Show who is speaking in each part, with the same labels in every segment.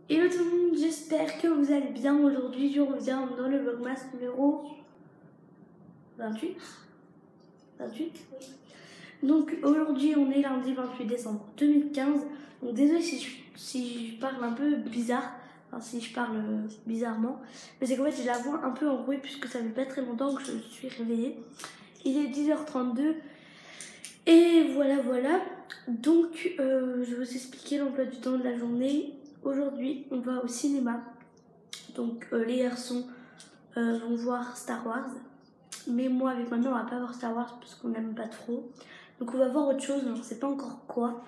Speaker 1: Hello tout le monde, j'espère que vous allez bien. Aujourd'hui, je reviens dans le Vlogmas numéro 28. Donc aujourd'hui, on est lundi 28 décembre 2015. Donc désolé si je parle un peu bizarre, enfin si je parle bizarrement. Mais c'est qu'en fait, j'ai la voix un peu enrouée puisque ça fait pas très longtemps que je me suis réveillée. Il est 10h32. Et voilà. Donc, je vais vous expliquer l'emploi du temps de la journée. Aujourd'hui, on va au cinéma. Donc, les garçons vont voir Star Wars. Mais moi, avec ma mère, on va pas voir Star Wars parce qu'on n'aime pas trop. Donc, on va voir autre chose, mais on sait pas encore quoi.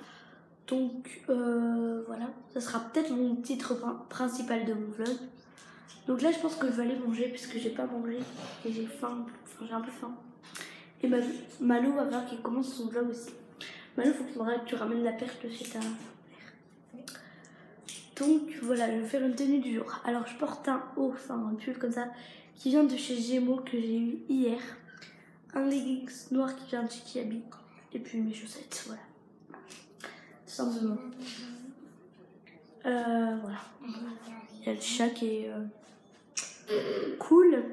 Speaker 1: Donc, voilà. Ça sera peut-être mon titre principal de mon vlog. Donc là, je pense que je vais aller manger puisque j'ai pas mangé et j'ai faim. Enfin, j'ai un peu faim. Et Malo va voir qu'il commence son vlog aussi. Malo, il faut que tu ramènes la perche de chez ta mère. Donc voilà, je vais faire une tenue du jour. Alors je porte un haut, enfin un pull comme ça, qui vient de chez Gémeaux que j'ai eu hier. Un leggings noir qui vient de chez Kiabi. Et puis mes chaussettes, voilà. Simplement. Voilà. Il y a le chat qui est cool.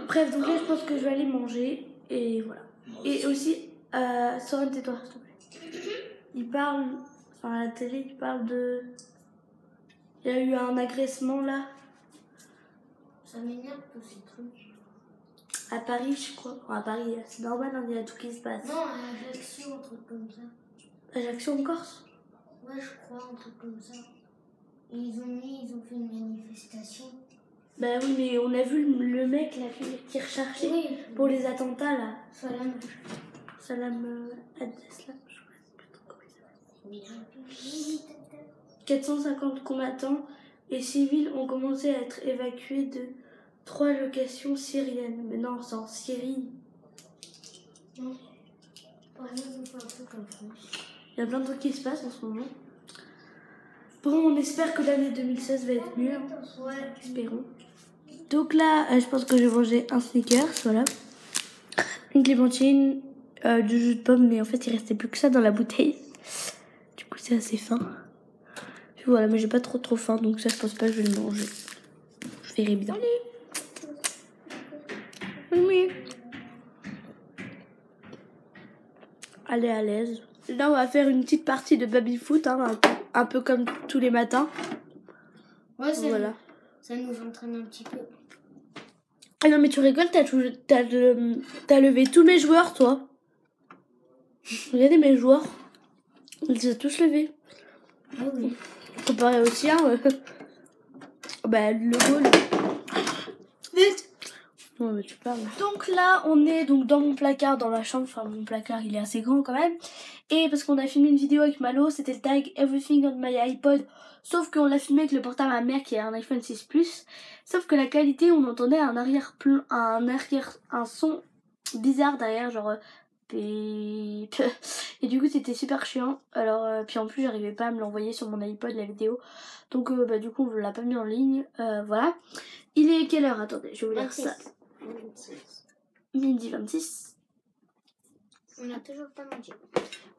Speaker 1: Bref, donc là je pense que je vais aller manger. Et voilà. Et aussi, Soren, tais-toi, s'il te plaît. Il parle, enfin à la télé, il parle de... Il y a eu un agressement là.
Speaker 2: Ça m'énerve tous ces trucs.
Speaker 1: À Paris, je crois. Enfin, à Paris, c'est normal, hein, il y a tout qui se passe.
Speaker 2: Non, à Ajaccio, un truc comme ça.
Speaker 1: Ajaccio en Corse?
Speaker 2: Ouais, je crois, un truc comme ça. Et ils ont fait une manifestation.
Speaker 1: Bah oui, mais on a vu le mec là, qui recherchait pour les attentats là. Salam Abdeslam, je crois. Je sais plus trop comment il s'appelle. 450 combattants et civils ont commencé à être évacués de 3 locations syriennes. Mais non, c'est en Syrie.
Speaker 2: Non. Par exemple, ils font un peu comme France.
Speaker 1: Il y a plein de trucs qui se passent en ce moment. Bon, on espère que l'année 2016 va être mieux. Hein.
Speaker 2: Ouais.
Speaker 1: Espérons. Donc là, je pense que je vais manger un Snickers, voilà. Une clémentine, du jus de pomme, mais en fait, il restait plus que ça dans la bouteille. Du coup, c'est assez fin. Puis voilà, mais j'ai pas trop faim, donc ça, je pense pas que je vais le manger. Je verrai bien. Oui. Allez, à l'aise. Là, on va faire une petite partie de baby-foot, hein, un peu comme tous les matins.
Speaker 2: Ouais,
Speaker 1: voilà.
Speaker 2: Ça nous entraîne un petit peu.
Speaker 1: Ah non, mais tu rigoles, t'as levé tous mes joueurs, toi. Regardez mes joueurs. Ils les ont tous levés.
Speaker 2: Ah oui.
Speaker 1: Comparé au tien, bah, le goal. Vite. Ouais, mais tu parles. Donc là, on est donc dans mon placard, dans la chambre. Enfin, mon placard, il est assez grand quand même. Et parce qu'on a filmé une vidéo avec Malo, c'était le tag Everything on my iPod. Sauf qu'on l'a filmé avec le portable à ma mère qui a un iPhone 6 Plus. Sauf que la qualité, on entendait un son bizarre derrière, genre... Et du coup c'était super chiant. Alors puis en plus j'arrivais pas à me l'envoyer sur mon iPod la vidéo. Donc bah du coup on l'a pas mis en ligne. Voilà. Il est quelle heure? Attendez, je vais vous dire ça. 12h26.
Speaker 2: On a toujours pas mangé.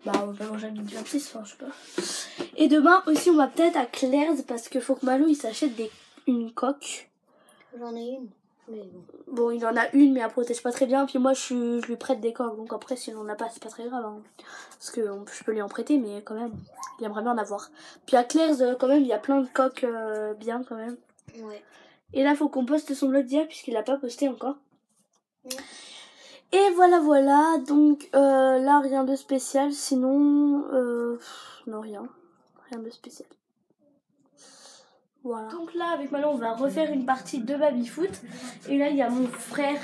Speaker 1: Bah on va pas manger à 12h26, enfin je sais pas. Et demain aussi on va peut-être à Claire's parce que faut que Malou il s'achète une coque.
Speaker 2: J'en ai une. Mais
Speaker 1: bon, il en a une, mais elle protège pas très bien. Puis moi, je lui prête des coques. Donc après, s'il en a pas, c'est pas très grave. Hein. Parce que je peux lui en prêter, mais quand même, il aimerait bien en avoir. Puis à Claire's, quand même, il y a plein de coques bien quand même.
Speaker 2: ouais.
Speaker 1: Et là, faut qu'on poste son vlog d'hier, puisqu'il a pas posté encore. Et voilà. Donc là, rien de spécial. Sinon, non, rien. Rien de spécial. Voilà. Donc là, avec Malo, on va refaire une partie de baby-foot. Et là, il y a mon frère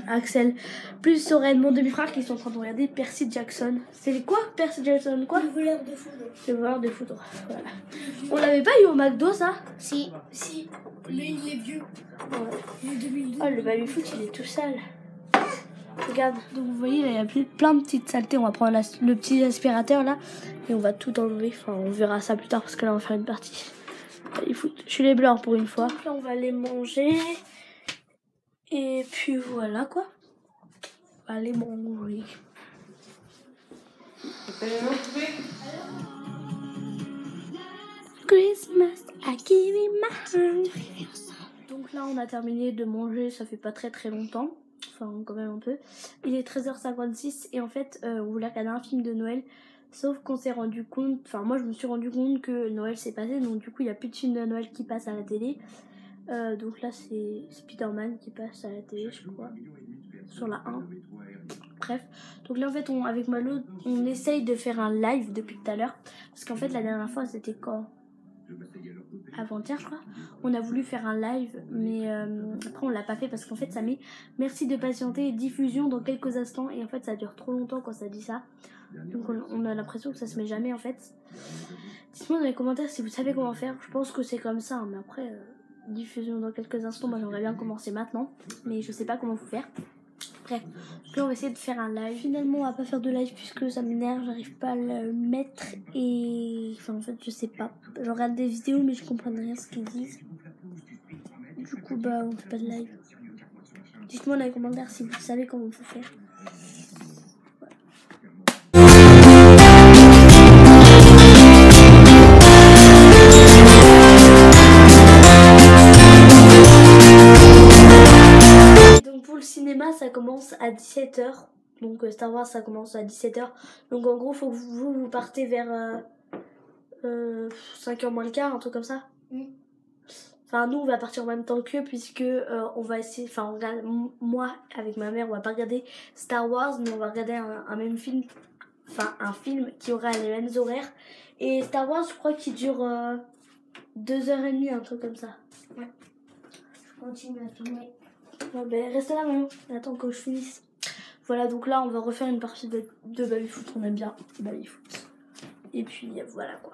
Speaker 1: Axel, plus Soren, mon demi-frère, qui sont en train de regarder Percy Jackson. C'est quoi Percy Jackson? Quoi?
Speaker 2: Le voleur de foudre.
Speaker 1: Le voleur de foudre. Voilà. On l'avait pas eu au McDo, ça?
Speaker 2: Si. Il est vieux.
Speaker 1: Ouais.
Speaker 2: Il est 2012.
Speaker 1: Oh, le baby-foot, il est tout sale. Regarde. Donc vous voyez, là, il y a plein de petites saletés. On va prendre le petit aspirateur là et on va tout enlever. Enfin, on verra ça plus tard parce que là, on va faire une partie. Je suis les blancs pour une fois. Donc là, on va les manger. Et puis voilà quoi. On va les manger. Christmas, I give you my heart. Donc là, on a terminé de manger, ça fait pas très longtemps. Enfin, quand même un peu. Il est 13h56 et en fait, on voulait regarder un film de Noël. Sauf qu'on s'est rendu compte, enfin moi je me suis rendu compte que Noël s'est passé. Donc du coup, il n'y a plus de film de Noël qui passe à la télé. Donc là, c'est Spider-Man qui passe à la télé, je crois. Sur la 1. Bref. Donc là, en fait, avec Malo, on essaye de faire un live depuis tout à l'heure. Parce qu'en fait, la dernière fois, c'était quand ? Avant-hier, je crois. On a voulu faire un live, mais après on l'a pas fait parce qu'en fait ça met merci de patienter, diffusion dans quelques instants, et en fait ça dure trop longtemps quand ça dit ça. Donc on a l'impression que ça se met jamais en fait. Dites-moi dans les commentaires si vous savez comment faire. Je pense que c'est comme ça, hein, mais après diffusion dans quelques instants. Moi j'aimerais bien commencer maintenant, mais je sais pas comment vous faire. Bref, là on va essayer de faire un live. Finalement on va pas faire de live puisque ça m'énerve, j'arrive pas à le mettre et... Enfin en fait je sais pas. Je regarde des vidéos mais je comprends rien ce qu'ils disent. Du coup bah on fait pas de live. Dites-moi dans les commentaires si vous savez comment faut faire. Pour le cinéma, ça commence à 17h. Donc Star Wars, ça commence à 17h. Donc en gros, faut que vous partez vers 5h moins le quart, un truc comme ça. Enfin, nous, on va partir en même temps qu'eux, puisque on va essayer... Enfin, moi, avec ma mère, on va pas regarder Star Wars, mais on va regarder un même film. Enfin, un film qui aura les mêmes horaires. Et Star Wars, je crois qu'il dure 2h30, un truc comme ça.
Speaker 2: Ouais. Je continue à filmer.
Speaker 1: Ouais, ben, reste là, maman. Attends que je finisse. Voilà, donc là, on va refaire une partie de baby-foot. On aime bien baby-foot. Et puis, voilà, quoi.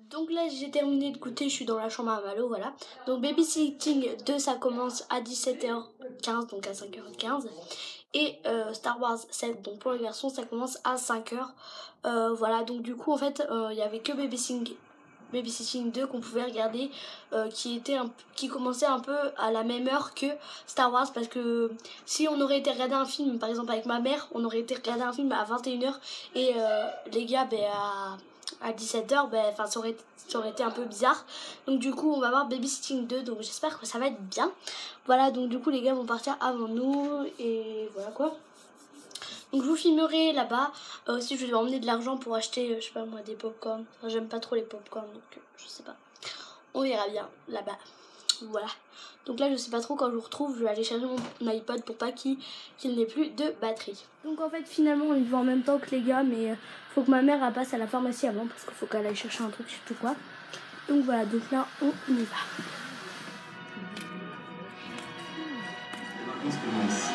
Speaker 1: Donc là j'ai terminé de goûter, je suis dans la chambre à Malo, voilà. Donc Babysitting 2 ça commence à 17h15, donc à 5h15. Et Star Wars 7, donc pour les garçons ça commence à 5h. Voilà, donc du coup en fait il y avait que Babysitting 2 qu'on pouvait regarder, qui commençait un peu à la même heure que Star Wars, parce que si on aurait été regarder un film, par exemple avec ma mère, on aurait été regarder un film à 21h et les gars à 17h, ça aurait été un peu bizarre. Donc du coup on va voir Babysitting 2, donc j'espère que ça va être bien. Voilà, donc du coup les gars vont partir avant nous et voilà quoi. Donc je vous filmerai là-bas. Aussi je vais emmener de l'argent pour acheter, je sais pas moi, des popcorn. Enfin, j'aime pas trop les popcorn, donc je sais pas. On verra bien là-bas. Voilà. Donc là je sais pas trop, quand je vous retrouve, je vais aller chercher mon iPod pour pas qu'il n'ait plus de batterie. Donc en fait finalement on y va en même temps que les gars, mais faut que ma mère elle passe à la pharmacie avant parce qu'il faut qu'elle aille chercher un truc, je sais plus quoi. Donc voilà, donc là on y va.
Speaker 3: Les vacances commencent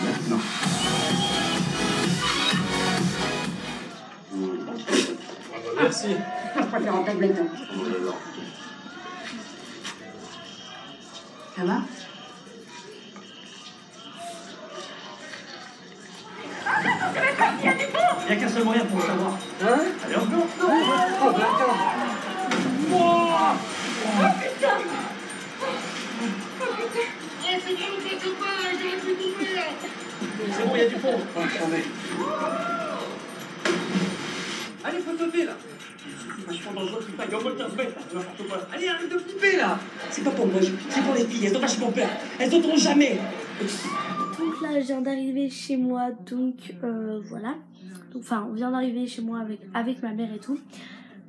Speaker 3: maintenant. Merci.
Speaker 4: Je préfère en tête maintenant. Ça va?
Speaker 3: Il n'y a qu'un seul moyen pour le savoir.
Speaker 4: Hein?
Speaker 3: Allez, encore.
Speaker 4: Oh, ben attends.
Speaker 3: Wow.
Speaker 4: Oh putain!
Speaker 3: C'est bon, il y a du pont.
Speaker 4: Allez, faut sauter là!
Speaker 3: Vachement dangereux, putain, il y a au moins 15 mètres, n'importe quoi.
Speaker 4: Allez, arrête de flipper là! C'est pas pour moi, c'est pour les filles, elles ont vachement peur. Elles sauteront jamais!
Speaker 1: Donc là je viens d'arriver chez moi, donc voilà. Enfin on vient d'arriver chez moi avec ma mère et tout.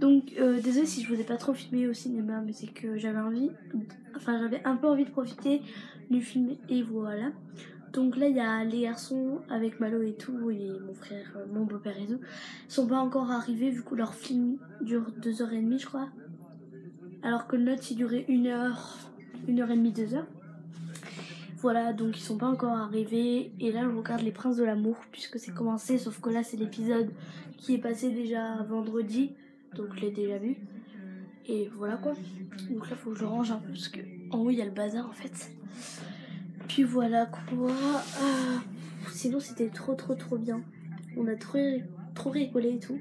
Speaker 1: Donc désolée si je vous ai pas trop filmé au cinéma, mais c'est que j'avais un peu envie de profiter du film et voilà. Donc là il y a les garçons avec Malo et tout, et mon frère, mon beau-père et tout. Ils sont pas encore arrivés vu que leur film dure 2h30 je crois. Alors que le nôtre il durait 1h30, 2h. Voilà, donc ils sont pas encore arrivés. Et là je regarde Les Princes de l'amour puisque c'est commencé, sauf que là c'est l'épisode qui est passé déjà vendredi. Donc je l'ai déjà vu. Et voilà quoi. Donc là faut que je range un peu parce que En haut, il y a le bazar en fait. Puis voilà quoi. Sinon, c'était trop bien. On a trop rigolé et tout.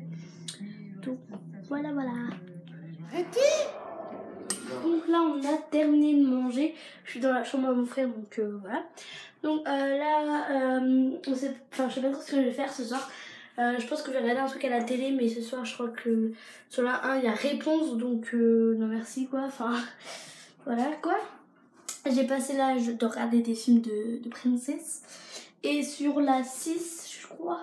Speaker 1: Donc voilà. Donc là, on a terminé de manger. Je suis dans la chambre de mon frère, donc voilà. Donc là, je sais pas trop ce que je vais faire ce soir. Je pense que je vais regarder un truc à la télé, mais ce soir, je crois que sur la 1, il y a réponse, donc non merci quoi. Enfin, voilà quoi. J'ai passé l'âge de regarder des films de princesse. Et sur la 6, je crois.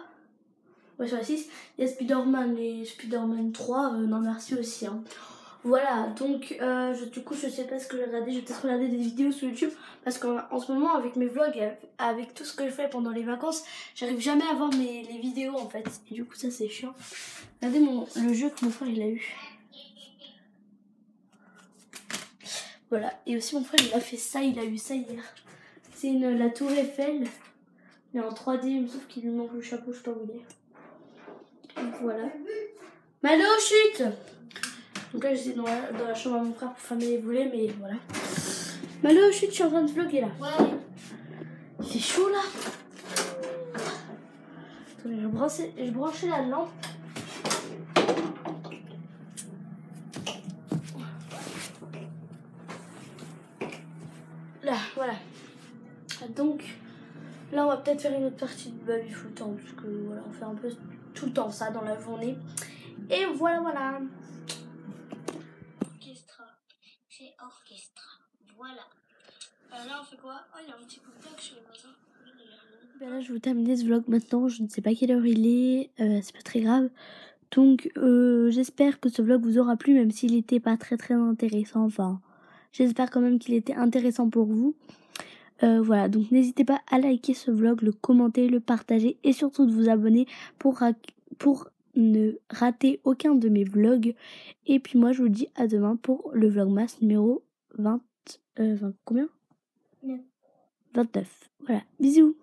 Speaker 1: Ouais, sur la 6, il y a Spider-Man et Spider-Man 3, non merci aussi. Hein. Voilà, donc du coup je sais pas ce que je vais regarder, je vais peut-être regarder des vidéos sur YouTube parce qu'en ce moment avec mes vlogs, avec tout ce que je fais pendant les vacances, j'arrive jamais à voir les vidéos en fait. Et du coup ça c'est chiant. Regardez le jeu que mon frère il a eu. Voilà, et aussi mon frère il a fait ça, il a eu ça hier. C'est la tour Eiffel, mais en 3D, sauf qu'il lui manque le chapeau, je sais pas où il est. Donc voilà. Malo, chute! Donc là j'étais dans la chambre à mon frère pour fermer les volets, mais voilà. Malo, chute, je suis en train de vlogger là.
Speaker 2: Ouais.
Speaker 1: Il fait chaud là. Attendez, je branchais la lampe. Là, voilà. Donc là on va peut-être faire une autre partie de baby foot, parce que voilà, on fait un peu tout le temps ça dans la journée. Et voilà.
Speaker 2: Orchestra. C'est orchestra. Voilà. Là on fait quoi? Oh, il y a un petit coup de chez les voisins.
Speaker 1: Ben là, je vais vous terminer ce vlog maintenant. Je ne sais pas quelle heure il est. C'est pas très grave. Donc, j'espère que ce vlog vous aura plu, même s'il n'était pas très intéressant. Enfin, j'espère quand même qu'il était intéressant pour vous. Voilà, donc n'hésitez pas à liker ce vlog, le commenter, le partager et surtout de vous abonner pour ne rater aucun de mes vlogs. Et puis moi, je vous dis à demain pour le vlogmas numéro 20 combien 29. Voilà, bisous.